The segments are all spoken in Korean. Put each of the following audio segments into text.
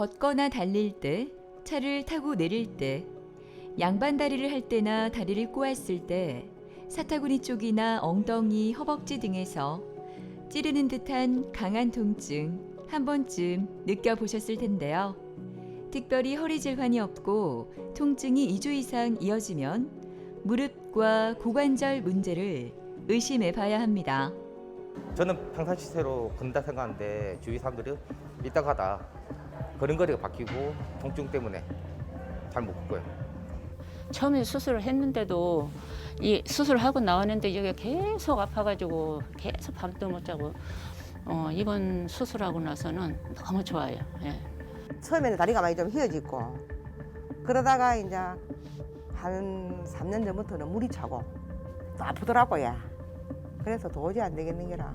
걷거나 달릴 때, 차를 타고 내릴 때, 양반다리를 할 때나 다리를 꼬았을 때, 사타구니 쪽이나 엉덩이, 허벅지 등에서 찌르는 듯한 강한 통증 한 번쯤 느껴보셨을 텐데요. 특별히 허리 질환이 없고 통증이 2주 이상 이어지면 무릎과 고관절 문제를 의심해 봐야 합니다. 저는 평상시대로 걷는다 생각하는데 주위 사람들이 이따가다 걸음걸이가 바뀌고 통증 때문에 잘 못 걷고요. 처음에 수술을 했는데도 이 수술하고 나왔는데 여기가 계속 아파가지고 계속 밤도 못 자고 이번 수술하고 나서는 너무 좋아요. 예. 처음에는 다리가 많이 좀 휘어지고 그러다가 이제 한 3년 전부터는 물이 차고 또 아프더라고요. 그래서 도저히 안 되겠는 게라.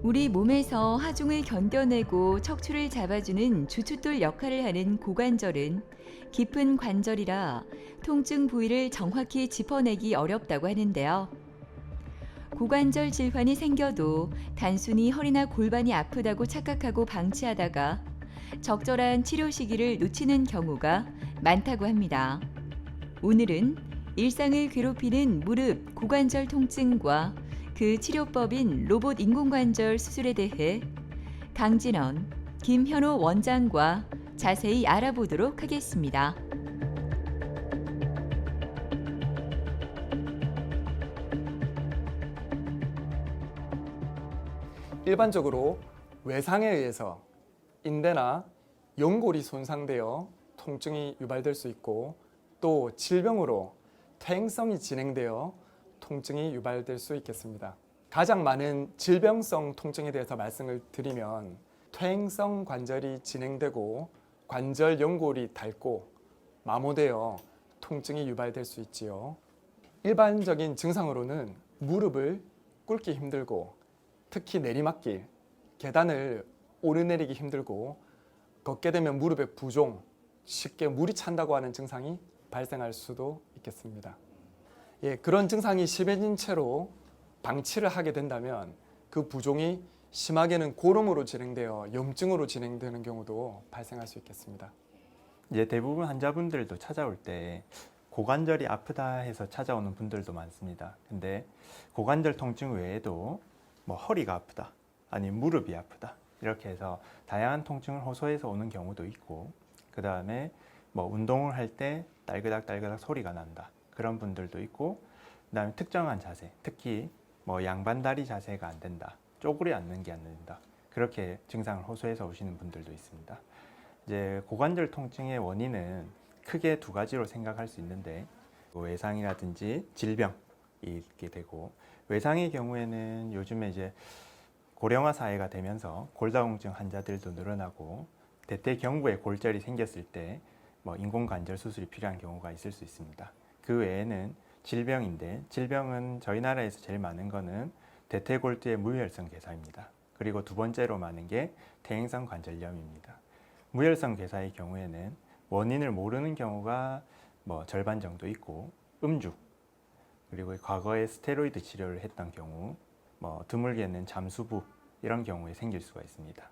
우리 몸에서 하중을 견뎌내고 척추를 잡아주는 주춧돌 역할을 하는 고관절은 깊은 관절이라 통증 부위를 정확히 짚어내기 어렵다고 하는데요. 고관절 질환이 생겨도 단순히 허리나 골반이 아프다고 착각하고 방치하다가 적절한 치료 시기를 놓치는 경우가 많다고 합니다. 오늘은 일상을 괴롭히는 무릎, 고관절 통증과 그 치료법인 로봇 인공관절 수술에 대해 강진원, 김현호 원장과 자세히 알아보도록 하겠습니다. 일반적으로 외상에 의해서 인대나 연골이 손상되어 통증이 유발될 수 있고 또 질병으로 퇴행성이 진행되어 통증이 유발될 수 있겠습니다. 가장 많은 질병성 통증에 대해서 말씀을 드리면 퇴행성 관절이 진행되고 관절 연골이 닳고 마모되어 통증이 유발될 수 있지요. 일반적인 증상으로는 무릎을 꿇기 힘들고 특히 내리막길, 계단을 오르내리기 힘들고 걷게 되면 무릎에 부종, 쉽게 물이 찬다고 하는 증상이 발생할 수도 있겠습니다. 그런 증상이 심해진 채로 방치를 하게 된다면 그 부종이 심하게는 고름으로 진행되어 염증으로 진행되는 경우도 발생할 수 있겠습니다. 이제 대부분 환자분들도 찾아올 때 고관절이 아프다 해서 찾아오는 분들도 많습니다. 근데 고관절 통증 외에도 뭐 허리가 아프다, 아니면 무릎이 아프다 이렇게 해서 다양한 통증을 호소해서 오는 경우도 있고 그 다음에 뭐 운동을 할 때 딸그닥딸그닥 소리가 난다 그런 분들도 있고 그 다음에 특정한 자세, 특히 뭐 양반다리 자세가 안 된다, 쪼그려 앉는 게 안 된다 그렇게 증상을 호소해서 오시는 분들도 있습니다. 이제 고관절 통증의 원인은 크게 두 가지로 생각할 수 있는데 외상이라든지 질병이 있게 되고 외상의 경우에는 요즘에 이제 고령화 사회가 되면서 골다공증 환자들도 늘어나고 대퇴경부에 골절이 생겼을 때 뭐 인공관절 수술이 필요한 경우가 있을 수 있습니다. 그 외에는 질병인데 질병은 저희 나라에서 제일 많은 거는 대퇴골두의 무혈성 괴사입니다. 그리고 두 번째로 많은 게 퇴행성 관절염입니다. 무혈성 괴사의 경우에는 원인을 모르는 경우가 뭐 절반 정도 있고 음주 그리고 과거에 스테로이드 치료를 했던 경우 뭐 드물게는 잠수부 이런 경우에 생길 수가 있습니다.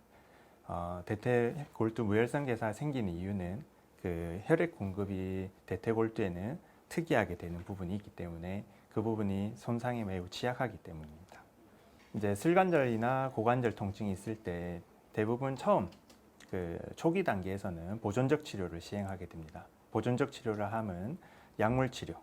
대퇴골두 무혈성 괴사가 생기는 이유는 그 혈액 공급이 대퇴골두에는 특이하게 되는 부분이 있기 때문에 그 부분이 손상에 매우 취약하기 때문입니다. 이제 슬관절이나 고관절 통증이 있을 때 대부분 처음 그 초기 단계에서는 보존적 치료를 시행하게 됩니다. 보존적 치료를 하면 약물 치료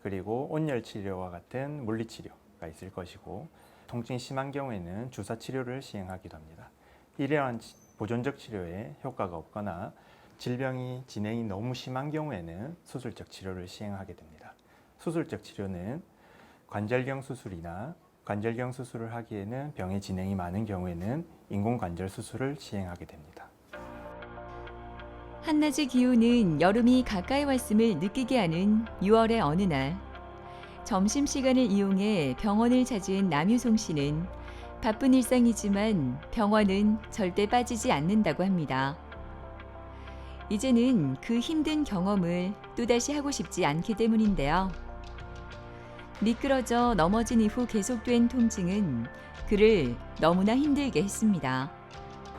그리고 온열 치료와 같은 물리 치료가 있을 것이고 통증이 심한 경우에는 주사 치료를 시행하기도 합니다. 이러한 보존적 치료에 효과가 없거나 질병이 진행이 너무 심한 경우에는 수술적 치료를 시행하게 됩니다. 수술적 치료는 관절경 수술이나 관절경 수술을 하기에는 병의 진행이 많은 경우에는 인공관절 수술을 시행하게 됩니다. 한낮의 기온은 여름이 가까이 왔음을 느끼게 하는 6월의 어느 날, 점심시간을 이용해 병원을 찾은 남유송 씨는 바쁜 일상이지만 병원은 절대 빠지지 않는다고 합니다. 이제는 그 힘든 경험을 또다시 하고 싶지 않기 때문인데요. 미끄러져 넘어진 이후 계속된 통증은 그를 너무나 힘들게 했습니다.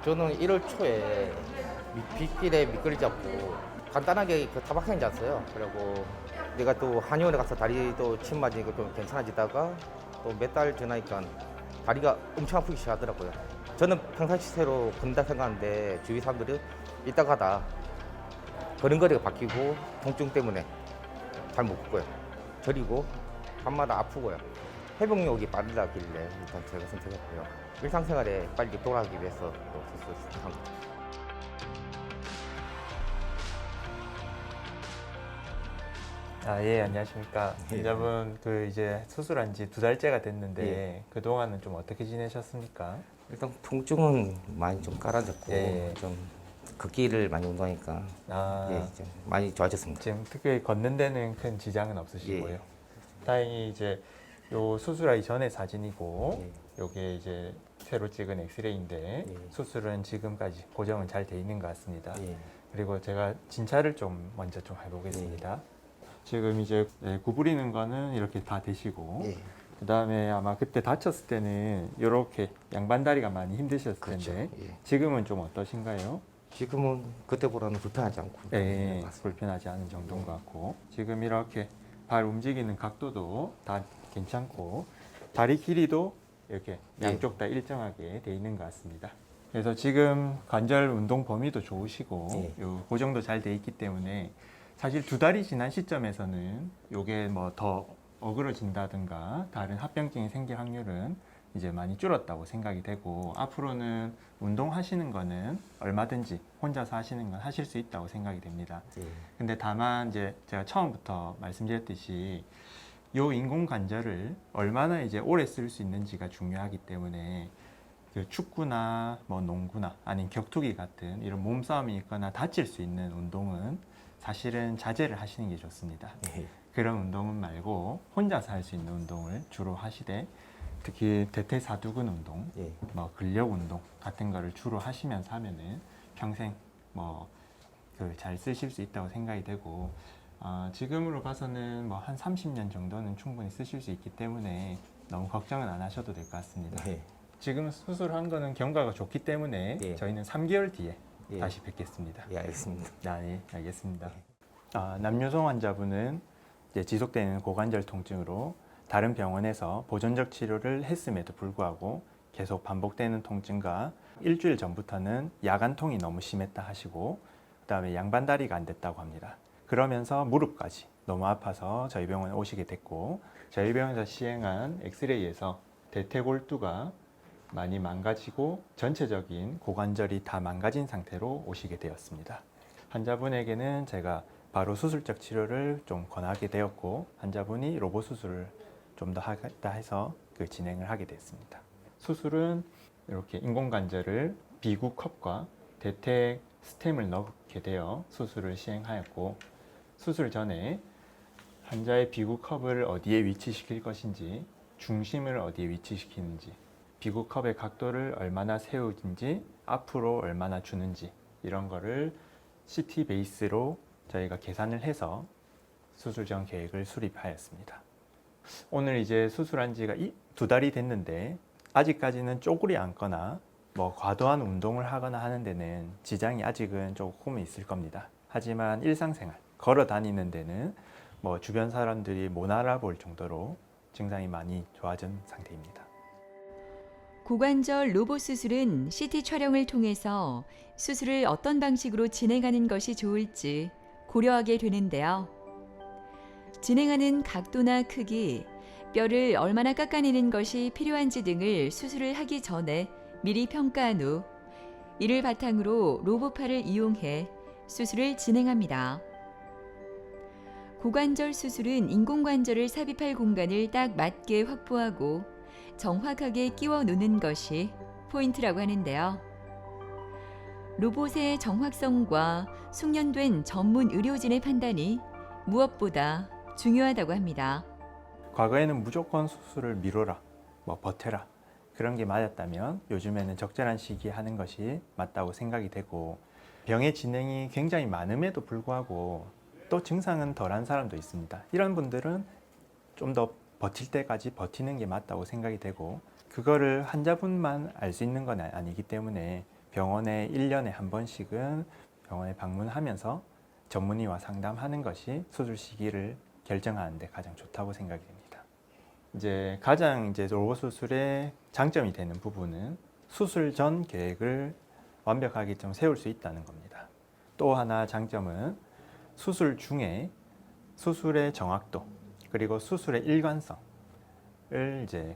저는 1월 초에 빗길에 미끄러 잡고 간단하게 그 타박상 잤어요. 그리고 내가 또 한의원에 가서 다리도 침 맞으니까 좀 괜찮아지다가 또 몇 달 지나니까 다리가 엄청 아프기 시작하더라고요. 저는 평상시대로 걷는다 생각하는데 주위 사람들이 이따 가다 걸음걸이가 바뀌고 통증 때문에 잘 못 걷고요. 저리고 밤마다 아프고요. 회복력이 빠르다길래 일단 제가 선택했고요. 일상생활에 빨리 돌아가기 위해서 또 수술을 선택한 거죠. 아, 예, 안녕하십니까. 예. 환자분 그 이제 수술한 지 2달째가 됐는데 예. 그동안은 좀 어떻게 지내셨습니까? 일단 통증은 많이 좀 깔아졌고 예. 좀 걷기를 많이 운동하니까 아, 예, 좀 많이 좋아졌습니다. 지금 특별히 걷는 데는 큰 지장은 없으시고요. 예. 다행히 이제 요 수술하기 전에 사진이고 예. 요게 이제 새로 찍은 엑스레이인데 예. 수술은 지금까지 고정은 잘 돼 있는 것 같습니다. 예. 그리고 제가 진찰을 좀 먼저 좀 해보겠습니다. 지금 이제 구부리는 거는 이렇게 다 되시고 예. 그 다음에 아마 그때 다쳤을 때는 이렇게 양반다리가 많이 힘드셨을 그렇죠. 텐데 예. 지금은 좀 어떠신가요? 지금은 그때보다는 불편하지 않고 네, 불편하지 않은 정도인 것 같고 지금 이렇게 발 움직이는 각도도 다 괜찮고 다리 길이도 이렇게 예. 양쪽 다 일정하게 돼 있는 것 같습니다. 그래서 지금 관절 운동 범위도 좋으시고 예. 요 고정도 잘 돼 있기 때문에 사실 2달이 지난 시점에서는 요게 뭐 더 어그러진다든가 다른 합병증이 생길 확률은 이제 많이 줄었다고 생각이 되고 앞으로는 운동하시는 거는 얼마든지 혼자서 하시는 건 하실 수 있다고 생각이 됩니다. 예. 근데 다만 이제 제가 처음부터 말씀드렸듯이 요 인공 관절을 얼마나 이제 오래 쓸 수 있는지가 중요하기 때문에 그 축구나 뭐 농구나 아니면 격투기 같은 이런 몸싸움이 있거나 다칠 수 있는 운동은 사실은 자제를 하시는 게 좋습니다. 예. 그런 운동은 말고 혼자서 할 수 있는 운동을 주로 하시되 특히 대퇴사두근 운동, 예. 뭐 근력 운동 같은 거를 주로 하시면서 하면은 평생 뭐 그 잘 쓰실 수 있다고 생각이 되고 지금으로 봐서는 뭐 한 30년 정도는 충분히 쓰실 수 있기 때문에 너무 걱정은 안 하셔도 될 것 같습니다. 예. 지금 수술한 거는 경과가 좋기 때문에 예. 저희는 3개월 뒤에 예. 다시 뵙겠습니다. 예, 알겠습니다. 네, 알겠습니다. 남유성 환자분은 이제 지속되는 고관절 통증으로 다른 병원에서 보존적 치료를 했음에도 불구하고 계속 반복되는 통증과 일주일 전부터는 야간통이 너무 심했다 하시고 그다음에 양반다리가 안 됐다고 합니다. 그러면서 무릎까지 너무 아파서 저희 병원에 오시게 됐고 저희 병원에서 시행한 엑스레이에서 대퇴골두가 많이 망가지고 전체적인 고관절이 다 망가진 상태로 오시게 되었습니다. 환자분에게는 제가 바로 수술적 치료를 좀 권하게 되었고 환자분이 로봇 수술을 좀 더 하겠다 해서 그 진행을 하게 됐습니다. 수술은 이렇게 인공관절을 비구 컵과 대퇴 스템을 넣게 되어 수술을 시행하였고 수술 전에 환자의 비구 컵을 어디에 위치시킬 것인지 중심을 어디에 위치시키는지 비구 컵의 각도를 얼마나 세우는지 앞으로 얼마나 주는지 이런 거를 CT 베이스로 저희가 계산을 해서 수술 전 계획을 수립하였습니다. 오늘 이제 수술한 지가 2달이 됐는데 아직까지는 쪼그리 앉거나 뭐 과도한 운동을 하거나 하는 데는 지장이 아직은 조금은 있을 겁니다. 하지만 일상생활, 걸어 다니는 데는 뭐 주변 사람들이 못 알아볼 정도로 증상이 많이 좋아진 상태입니다. 고관절 로봇 수술은 CT 촬영을 통해서 수술을 어떤 방식으로 진행하는 것이 좋을지 고려하게 되는데요. 진행하는 각도나 크기, 뼈를 얼마나 깎아내는 것이 필요한지 등을 수술을 하기 전에 미리 평가한 후 이를 바탕으로 로봇팔을 이용해 수술을 진행합니다. 고관절 수술은 인공관절을 삽입할 공간을 딱 맞게 확보하고 정확하게 끼워 놓는 것이 포인트라고 하는데요. 로봇의 정확성과 숙련된 전문 의료진의 판단이 무엇보다 중요하다고 합니다. 과거에는 무조건 수술을 미뤄라, 뭐 버텨라 그런 게 맞았다면 요즘에는 적절한 시기에 하는 것이 맞다고 생각이 되고 병의 진행이 굉장히 많음에도 불구하고 또 증상은 덜한 사람도 있습니다. 이런 분들은 좀 더 버틸 때까지 버티는 게 맞다고 생각이 되고 그거를 환자분만 알 수 있는 건 아니기 때문에 병원에 1년에 한 번씩은 병원에 방문하면서 전문의와 상담하는 것이 수술 시기를 결정하는 데 가장 좋다고 생각이 됩니다. 가장 로봇 수술의 장점이 되는 부분은 수술 전 계획을 완벽하게 좀 세울 수 있다는 겁니다. 또 하나 장점은 수술 중에 수술의 정확도 그리고 수술의 일관성을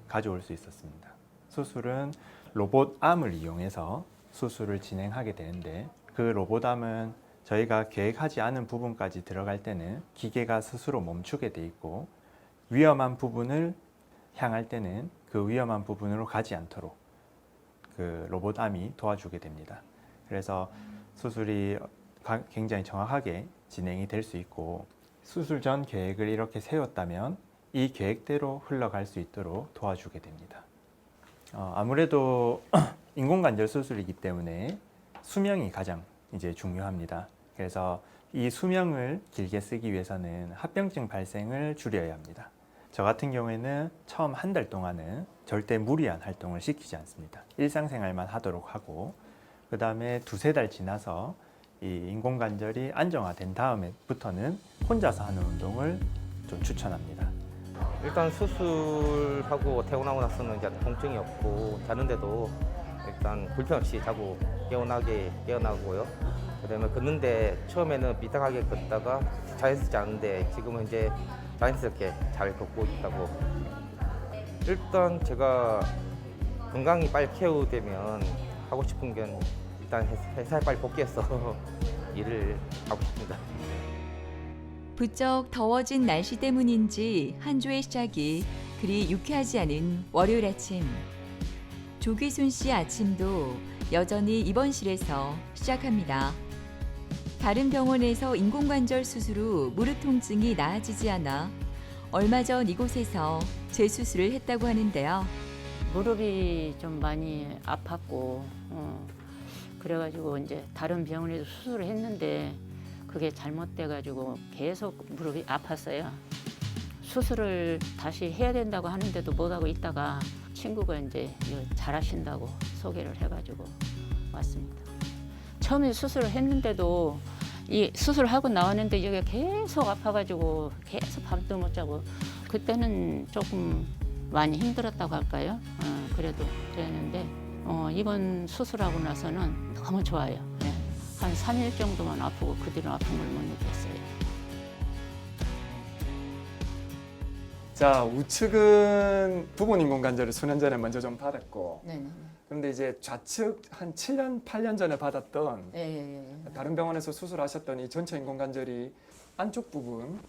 가져올 수 있었습니다. 수술은 로봇암을 이용해서 수술을 진행하게 되는데 그 로봇암은 저희가 계획하지 않은 부분까지 들어갈 때는 기계가 스스로 멈추게 돼 있고 위험한 부분을 향할 때는 그 위험한 부분으로 가지 않도록 그 로봇암이 도와주게 됩니다. 그래서 수술이 굉장히 정확하게 진행이 될 수 있고 수술 전 계획을 이렇게 세웠다면 이 계획대로 흘러갈 수 있도록 도와주게 됩니다. 아무래도 인공관절 수술이기 때문에 수명이 가장 중요합니다. 그래서 이 수명을 길게 쓰기 위해서는 합병증 발생을 줄여야 합니다. 저 같은 경우에는 처음 한 달 동안은 절대 무리한 활동을 시키지 않습니다. 일상생활만 하도록 하고 그 다음에 2-3달 지나서 이 인공관절이 안정화된 다음에부터는 혼자서 하는 운동을 좀 추천합니다. 일단 수술하고 퇴원하고 나서는 이제 통증이 없고 자는데도 일단 불편 없이 자고 깨어나고요. 그다음에 걷는데 처음에는 삐딱하게 걷다가 자연스럽지 않은데 지금은 이제 자연스럽게 잘 걷고 있다고. 일단 제가 건강이 빨리 케어되면 하고 싶은 건 일단 회사에 빨리 복귀해서 일을 하고 싶습니다. 부쩍 더워진 날씨 때문인지 한 주의 시작이 그리 유쾌하지 않은 월요일 아침. 조기순 씨 아침도 여전히 입원실에서 시작합니다. 다른 병원에서 인공관절 수술 후 무릎 통증이 나아지지 않아 얼마 전 이곳에서 재수술을 했다고 하는데요. 무릎이 좀 많이 아팠고 그래가지고 이제 다른 병원에서 수술을 했는데 그게 잘못돼가지고 계속 무릎이 아팠어요. 수술을 다시 해야 된다고 하는데도 못하고 있다가 친구가 이제 잘하신다고 소개를 해가지고 왔습니다. 처음에 수술을 했는데도 이 수술하고 나왔는데 여기가 계속 아파가지고 계속 밤도 못 자고 그때는 조금 많이 힘들었다고 할까요? 그래도 그랬는데 이번 수술하고 나서는 너무 좋아요. 네. 한 3일 정도만 아프고 그 뒤로 아픈 걸 못 느꼈어요. 자, 우측은 부분 인공관절을 수년 전에 먼저 좀 받았고 네네. 그런데 이제 좌측 한 7년, 8년 전에 받았던 예. 다른 병원에서 수술하셨던 이 전체 인공관절이 안쪽 부분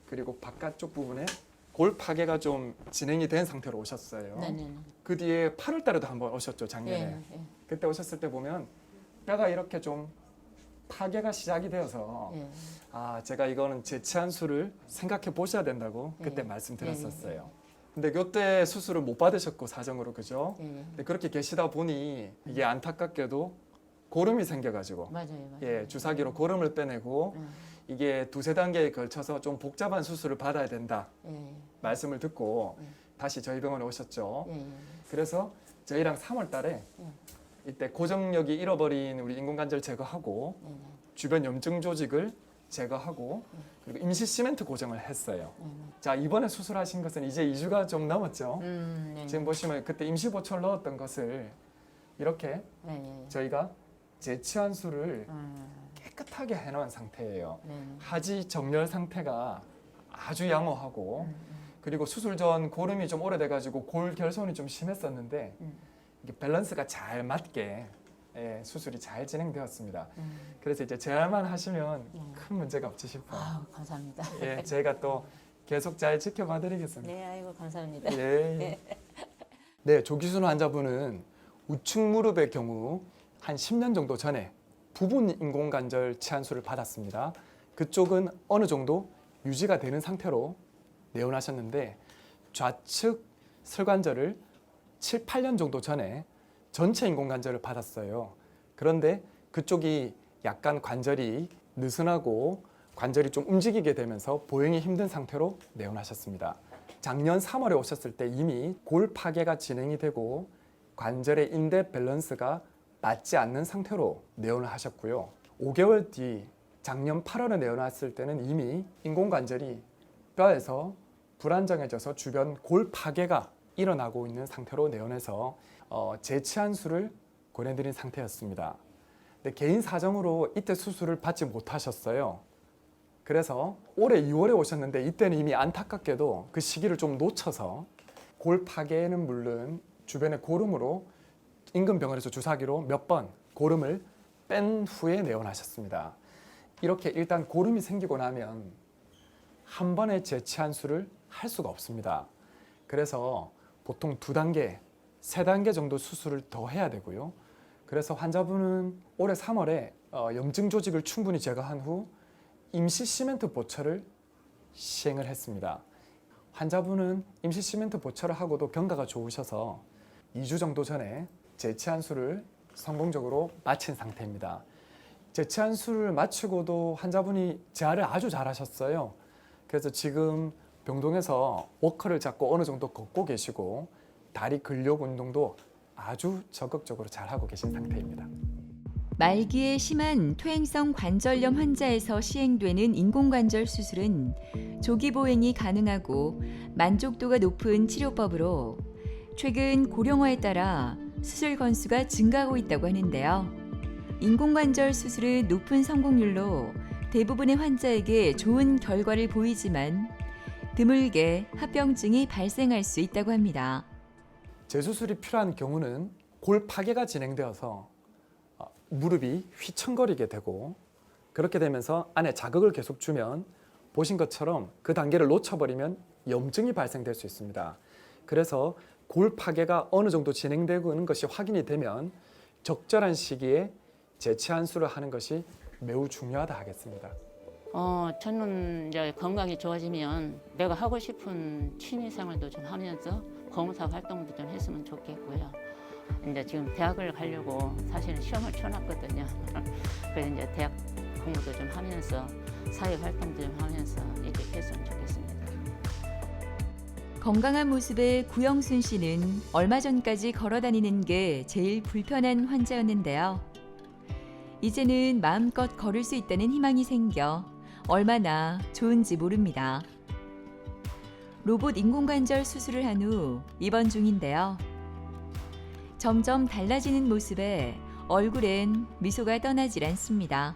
그리고 바깥쪽 부분에 골 파괴가 좀 진행이 된 상태로 오셨어요. 네네. 그 뒤에 8월 달에도 한번 오셨죠, 작년에. 예. 그때 오셨을 때 보면 뼈가 이렇게 좀 파괴가 시작이 되어서 예. 제가 이거는 재치환수를 생각해 보셔야 된다고 그때 말씀드렸었어요. 근데 그때 수술을 못 받으셨고 사정으로 그죠? 근데 그렇게 계시다 보니 이게 안타깝게도 고름이 생겨가지고 맞아요. 예, 주사기로 고름을 빼내고 이게 2-3단계에 걸쳐서 좀 복잡한 수술을 받아야 된다 말씀을 듣고 다시 저희 병원에 오셨죠. 그래서 저희랑 3월 달에 이때 고정력이 잃어버린 우리 인공관절 제거하고 주변 염증 조직을 제거하고 그리고 임시 시멘트 고정을 했어요. 자, 이번에 수술하신 것은 이제 2주가 좀 넘었죠. 지금 보시면 그때 임시 보초를 넣었던 것을 이렇게 저희가 재치환수를 깨끗하게 해놓은 상태예요. 하지 정렬 상태가 아주 양호하고 그리고 수술 전 고름이 좀 오래돼가지고 골 결손이 좀 심했었는데 이게 밸런스가 잘 맞게 수술이 잘 진행되었습니다. 그래서 이제 재활만 하시면 큰 문제가 없지 싶어요. 감사합니다. 예, 제가 또 계속 잘 지켜봐 드리겠습니다. 네, 아이고 감사합니다. 예. 네, 조기순 환자분은 우측 무릎의 경우 한 10년 정도 전에 부분 인공관절 치환수를 받았습니다. 그쪽은 어느 정도 유지가 되는 상태로 내원하셨는데 좌측 설관절을 7-8년 정도 전에 전체 인공관절을 받았어요. 그런데 그쪽이 약간 관절이 느슨하고 관절이 좀 움직이게 되면서 보행이 힘든 상태로 내원하셨습니다. 작년 3월에 오셨을 때 이미 골 파괴가 진행이 되고 관절의 인대 밸런스가 낫지 않는 상태로 내원을 하셨고요. 5개월 뒤 작년 8월에 내원했을 때는 이미 인공관절이 뼈에서 불안정해져서 주변 골 파괴가 일어나고 있는 상태로 내원해서 재치안수를 권해드린 상태였습니다. 근데 개인 사정으로 이때 수술을 받지 못하셨어요. 그래서 올해 2월에 오셨는데 이때는 이미 안타깝게도 그 시기를 좀 놓쳐서 골 파괴는 물론 주변의 고름으로 인근 병원에서 주사기로 몇 번 고름을 뺀 후에 내원하셨습니다. 이렇게 일단 고름이 생기고 나면 한 번에 재치안수를 할 수가 없습니다. 그래서 보통 2단계, 3단계 정도 수술을 더 해야 되고요. 그래서 환자분은 올해 3월에 염증 조직을 충분히 제거한 후 임시 시멘트 보철을 시행을 했습니다. 환자분은 임시 시멘트 보철을 하고도 경과가 좋으셔서 2주 정도 전에 재치안수를 성공적으로 마친 상태입니다. 재치안수를 마치고도 환자분이 재활을 아주 잘하셨어요. 그래서 지금 병동에서 워커를 잡고 어느 정도 걷고 계시고 다리 근력 운동도 아주 적극적으로 잘하고 계신 상태입니다. 말기에 심한 퇴행성 관절염 환자에서 시행되는 인공관절 수술은 조기 보행이 가능하고 만족도가 높은 치료법으로 최근 고령화에 따라 수술 건수가 증가하고 있다고 하는데요. 인공관절 수술은 높은 성공률로 대부분의 환자에게 좋은 결과를 보이지만 드물게 합병증이 발생할 수 있다고 합니다. 재수술이 필요한 경우는 골 파괴가 진행되어서 무릎이 휘청거리게 되고 그렇게 되면서 안에 자극을 계속 주면 보신 것처럼 그 단계를 놓쳐버리면 염증이 발생될 수 있습니다. 그래서 골 파괴가 어느 정도 진행되고 있는 것이 확인이 되면 적절한 시기에 재치안수를 하는 것이 매우 중요하다 하겠습니다. 저는 이제 건강이 좋아지면 내가 하고 싶은 취미 생활도 좀 하면서 봉사 활동도 좀 했으면 좋겠고요. 이제 지금 대학을 가려고 사실은 시험을 쳐놨거든요. 그래서 이제 대학 공부도 좀 하면서 사회 활동도 좀 하면서 이렇게 했으면 좋겠습니다. 건강한 모습의 구영순 씨는 얼마 전까지 걸어 다니는 게 제일 불편한 환자였는데요. 이제는 마음껏 걸을 수 있다는 희망이 생겨 얼마나 좋은지 모릅니다. 로봇 인공관절 수술을 한 후 입원 중인데요. 점점 달라지는 모습에 얼굴엔 미소가 떠나질 않습니다.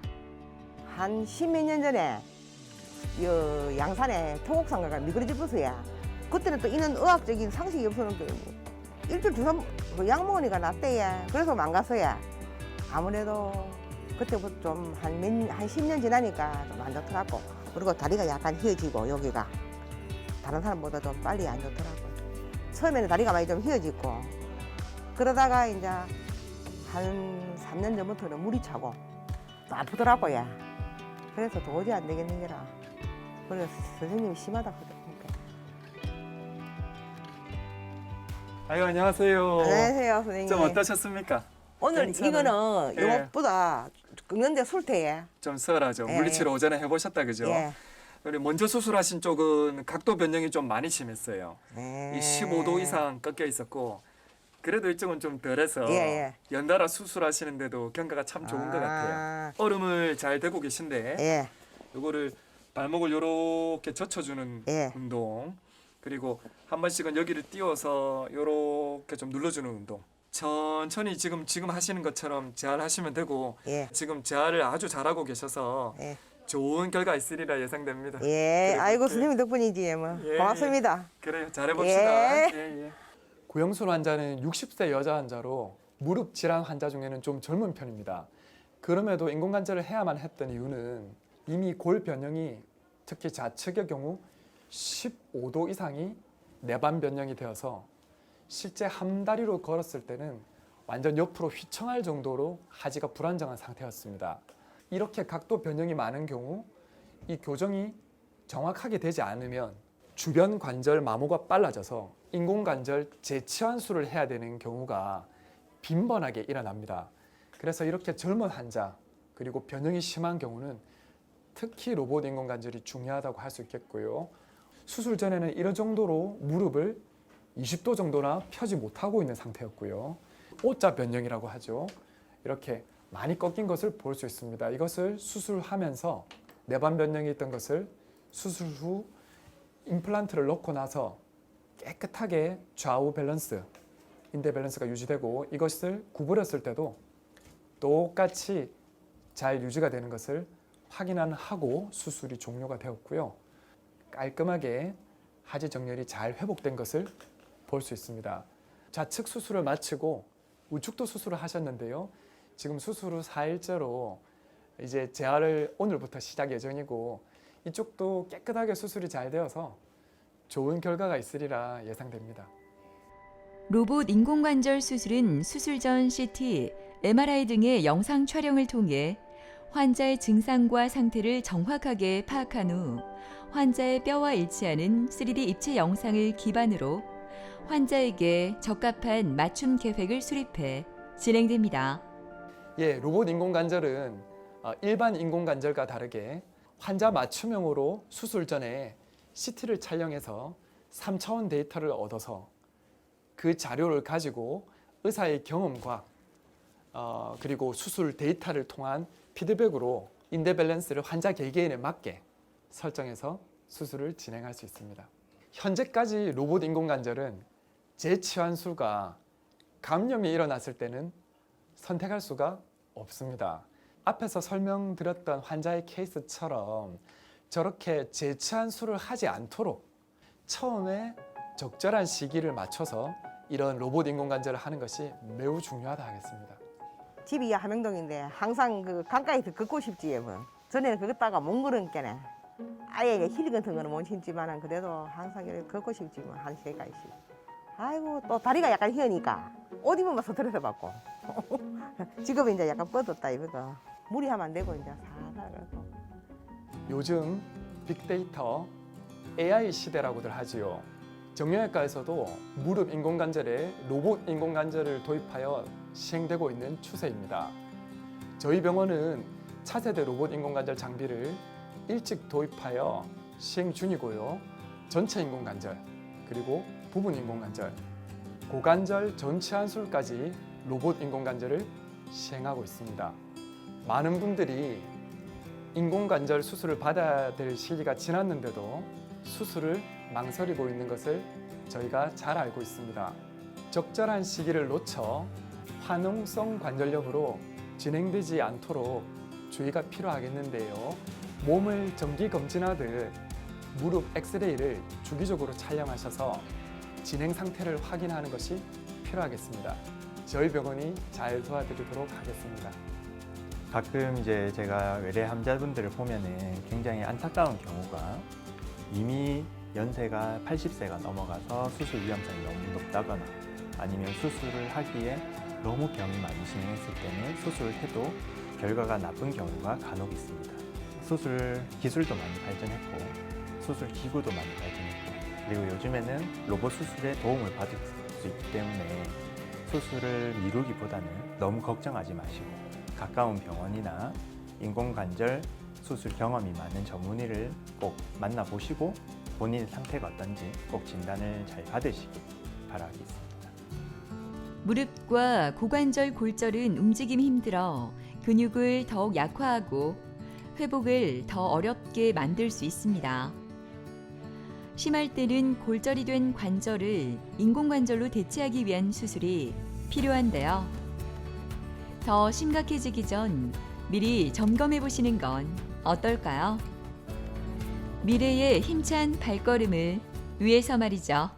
한 10몇 년 전에 양산에 토곡상가가 미끄러져 버서야 그때는 또 이런 의학적인 상식이 없었는데 일주일 주사 약 먹으니까 낫대야. 그래서 안 갔어야. 아무래도 그때부터 좀 한 10년 지나니까 좀 안 좋더라고. 그리고 다리가 약간 휘어지고 여기가 다른 사람보다 좀 빨리 안 좋더라고. 처음에는 다리가 많이 좀 휘어지고 그러다가 이제 한 3년 전부터는 물이 차고 또 아프더라고요. 그래서 도저히 안 되겠는 게라. 그래서 선생님이 심하다 그러더라고요. 아유, 안녕하세요. 안녕하세요, 선생님. 좀 어떠셨습니까? 오늘 괜찮아요? 이거는 예. 이것보다 긁는데 술태에. 좀 썰하죠. 예. 물리치료 오전에 해보셨다 그죠? 예. 우리 먼저 수술하신 쪽은 각도 변형이 좀 많이 심했어요. 이 15도 이상 꺾여 있었고 그래도 이쪽은 좀 덜해서 예. 연달아 수술하시는데도 경과가 참 좋은 것 같아요. 얼음을 잘 대고 계신데 예. 이거를 발목을 이렇게 젖혀주는 예. 운동 그리고 한 번씩은 여기를 띄워서 이렇게 좀 눌러주는 운동 천천히 지금 하시는 것처럼 재활하시면 되고 예. 지금 재활을 아주 잘하고 계셔서 예. 좋은 결과 있으리라 예상됩니다. 예. 그래, 아이고, 예. 선생님 덕분이지. 뭐. 예, 고맙습니다. 그래요. 잘해봅시다. 예. 구영술 환자는 60세 여자 환자로 무릎 질환 환자 중에는 좀 젊은 편입니다. 그럼에도 인공관절을 해야만 했던 이유는 이미 골 변형이 특히 좌측의 경우 15도 이상이 내반 변형이 되어서 실제 한 다리로 걸었을 때는 완전 옆으로 휘청할 정도로 하지가 불안정한 상태였습니다. 이렇게 각도 변형이 많은 경우 이 교정이 정확하게 되지 않으면 주변 관절 마모가 빨라져서 인공관절 재치환수를 해야 되는 경우가 빈번하게 일어납니다. 그래서 이렇게 젊은 환자 그리고 변형이 심한 경우는 특히 로봇 인공관절이 중요하다고 할 수 있겠고요. 수술 전에는 이런 정도로 무릎을 20도 정도나 펴지 못하고 있는 상태였고요. O자 변형이라고 하죠. 이렇게 많이 꺾인 것을 볼 수 있습니다. 이것을 수술하면서 내반 변형이 있던 것을 수술 후 임플란트를 넣고 나서 깨끗하게 좌우 밸런스, 인대 밸런스가 유지되고 이것을 구부렸을 때도 똑같이 잘 유지가 되는 것을 확인하고 수술이 종료가 되었고요. 깔끔하게 하지 정렬이 잘 회복된 것을 볼 수 있습니다. 좌측 수술을 마치고 우측도 수술을 하셨는데요. 지금 수술 후 4일째로 이제 재활을 오늘부터 시작 예정이고 이쪽도 깨끗하게 수술이 잘 되어서 좋은 결과가 있으리라 예상됩니다. 로봇 인공관절 수술은 수술 전 CT, MRI 등의 영상 촬영을 통해 환자의 증상과 상태를 정확하게 파악한 후 환자의 뼈와 일치하는 3D 입체 영상을 기반으로 환자에게 적합한 맞춤 계획을 수립해 진행됩니다. 예, 로봇 인공관절은 일반 인공관절과 다르게 환자 맞춤형으로 수술 전에 CT를 촬영해서 3차원 데이터를 얻어서 그 자료를 가지고 의사의 경험과 그리고 수술 데이터를 통한 피드백으로 인대 밸런스를 환자 개개인에 맞게 설정해서 수술을 진행할 수 있습니다. 현재까지 로봇 인공관절은 재치환술과 감염이 일어났을 때는 선택할 수가 없습니다. 앞에서 설명드렸던 환자의 케이스처럼 저렇게 재치환술을 하지 않도록 처음에 적절한 시기를 맞춰서 이런 로봇 인공관절을 하는 것이 매우 중요하다 하겠습니다. 집이 함영동인데 항상 그 강가에서 걷고 싶지 뭐. 전에는 그것다가 못 걸으니까네. 아예 힐 같은 거는 못 신지만은 그래도 항상 이렇게 걷고 싶지 뭐 한 3가지씩. 아이고 또 다리가 약간 휘으니까 옷 입으면 스트레스 받고. 지금 이제 약간 뻗었다 이거가. 무리하면 안 되고 이제 살살 그러고. 요즘 빅데이터 AI 시대라고들 하지요. 정형외과에서도 무릎 인공관절에 로봇 인공관절을 도입하여 시행되고 있는 추세입니다. 저희 병원은 차세대 로봇 인공관절 장비를 일찍 도입하여 시행 중이고요. 전체 인공관절, 그리고 부분 인공관절, 고관절 전치 한술까지 로봇 인공관절을 시행하고 있습니다. 많은 분들이 인공관절 수술을 받아야 될 시기가 지났는데도 수술을 망설이고 있는 것을 저희가 잘 알고 있습니다. 적절한 시기를 놓쳐 화농성 관절염으로 진행되지 않도록 주의가 필요하겠는데요. 몸을 정기 검진하듯 무릎 엑스레이를 주기적으로 촬영하셔서 진행 상태를 확인하는 것이 필요하겠습니다. 저희 병원이 잘 도와드리도록 하겠습니다. 가끔 이제 제가 외래 환자분들을 보면은 굉장히 안타까운 경우가 이미 연세가 80세가 넘어가서 수술 위험성이 너무 높다거나 아니면 수술을 하기에 너무 병이 많이 진행했을 때는 수술을 해도 결과가 나쁜 경우가 간혹 있습니다. 수술 기술도 많이 발전했고 수술 기구도 많이 발전했고 그리고 요즘에는 로봇 수술에 도움을 받을 수 있기 때문에 수술을 미루기보다는 너무 걱정하지 마시고 가까운 병원이나 인공관절 수술 경험이 많은 전문의를 꼭 만나보시고 본인의 상태가 어떤지 꼭 진단을 잘 받으시길 바라겠습니다. 무릎과 고관절 골절은 움직임이 힘들어 근육을 더욱 약화하고 회복을 더 어렵게 만들 수 있습니다. 심할 때는 골절이 된 관절을 인공관절로 대체하기 위한 수술이 필요한데요. 더 심각해지기 전 미리 점검해 보시는 건 어떨까요? 미래의 힘찬 발걸음을 위해서 말이죠.